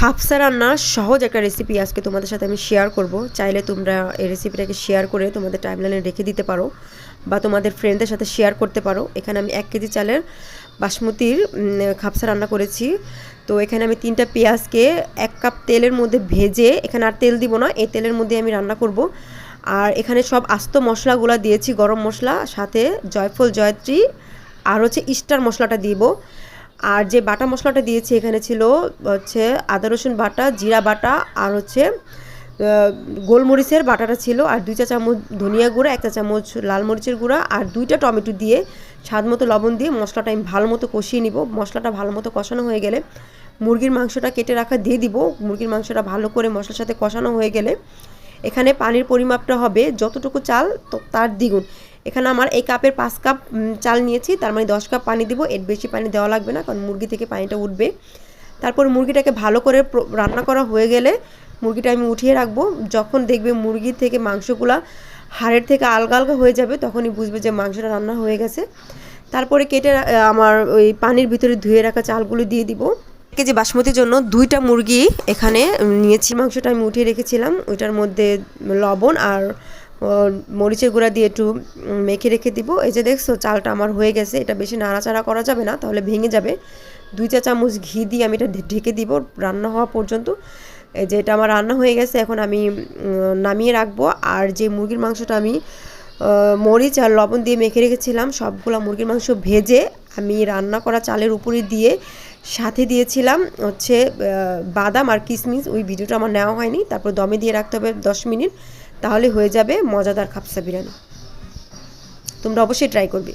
খাপসা রান্নার সহজ একটা রেসিপি আজকে তোমাদের সাথে আমি শেয়ার করব। চাইলে তোমরা এই রেসিপিটাকে শেয়ার করে তোমাদের টাইমলাইনে রেখে দিতে পারো বা তোমাদের ফ্রেন্ডদের সাথে শেয়ার করতে পারো। এখানে আমি 1 কেজি চালের বাসমতির খাপসা রান্না করেছি। তো এখানে আমি 3টা পেঁয়াজকে 1 কাপ তেলের মধ্যে ভেজে, এখানে আর তেল দিব না, এই তেলের মধ্যে আমি রান্না করব। আর এখানে সব আস্ত মশলাগুলো দিয়েছি, গরম মশলা, সাথে জয়ফল, জয়ত্রী আর হচ্ছে স্টার মশলাটা দিব। আর যে বাটা মশলাটা দিয়েছি এখানে ছিল হচ্ছে আদা রসুন বাটা, জিরা বাটা আর হচ্ছে গোলমরিচের বাটাটা ছিল, আর 2 চা চামচ ধনিয়া গুঁড়া, 1 চা চামচ লাল মরিচের গুঁড়া আর 2টা টমেটো দিয়ে স্বাদ মতো লবণ দিয়ে মশলাটা আমি ভালো মতো কষিয়ে নিব। মশলাটা ভালো মতো কষানো হয়ে গেলে মুরগির মাংসটা কেটে রাখা দিয়ে দিব। মুরগির মাংসটা ভালো করে মশলার সাথে কষানো হয়ে গেলে এখানে পানির পরিমাপটা হবে যতটুকু চাল তো তার দ্বিগুণ। এখানে আমার এই কাপের 5 কাপ চাল নিয়েছি, তার মানে 10 কাপ পানি দিব। এর বেশি পানি দেওয়া লাগবে না, কারণ মুরগি থেকে পানিটা উঠবে। তারপর মুরগিটাকে ভালো করে রান্না করা হয়ে গেলে মুরগিটা আমি উঠিয়ে রাখবো। যখন দেখবে মুরগি থেকে মাংসগুলা হাড়ের থেকে আলগা আলগা হয়ে যাবে তখনই বুঝবে যে মাংসটা রান্না হয়ে গেছে। তারপরে কেটে আমার ওই পানির ভিতরে ধুয়ে রাখা চালগুলো দিয়ে দিব। 1 কেজি বাসমতির জন্য 2টা মুরগি এখানে নিয়েছি। মাংসটা আমি উঠিয়ে রেখেছিলাম, ওইটার মধ্যে লবণ আর মরিচের গুঁড়া দিয়ে একটু মেখে রেখে দিব। এই যে দেখছো চালটা আমার হয়ে গেছে। এটা বেশি নাড়াচাড়া করা যাবে না, তাহলে ভেঙে যাবে। 2 চা চামচ ঘি দিয়ে আমি এটা ঢেকে দিব রান্না হওয়া পর্যন্ত। এই যে এটা আমার রান্না হয়ে গেছে, এখন আমি নামিয়ে রাখবো। আর যে মুরগির মাংসটা আমি মরিচ আর লবণ দিয়ে মেখে রেখেছিলাম, সবগুলো মুরগির মাংস ভেজে আমি রান্না করা চালের উপরে দিয়ে সাথে দিয়েছিলাম হচ্ছে বাদাম আর কিশমিশ। ওই ভিডিওটা আমার নেওয়া হয়নি। তারপর দমে দিয়ে রাখতে হবে 10 মিনিট, তাহলে হয়ে যাবে মজাদার খাপসা বিরিয়ানি। তোমরা অবশ্যই ট্রাই করবে।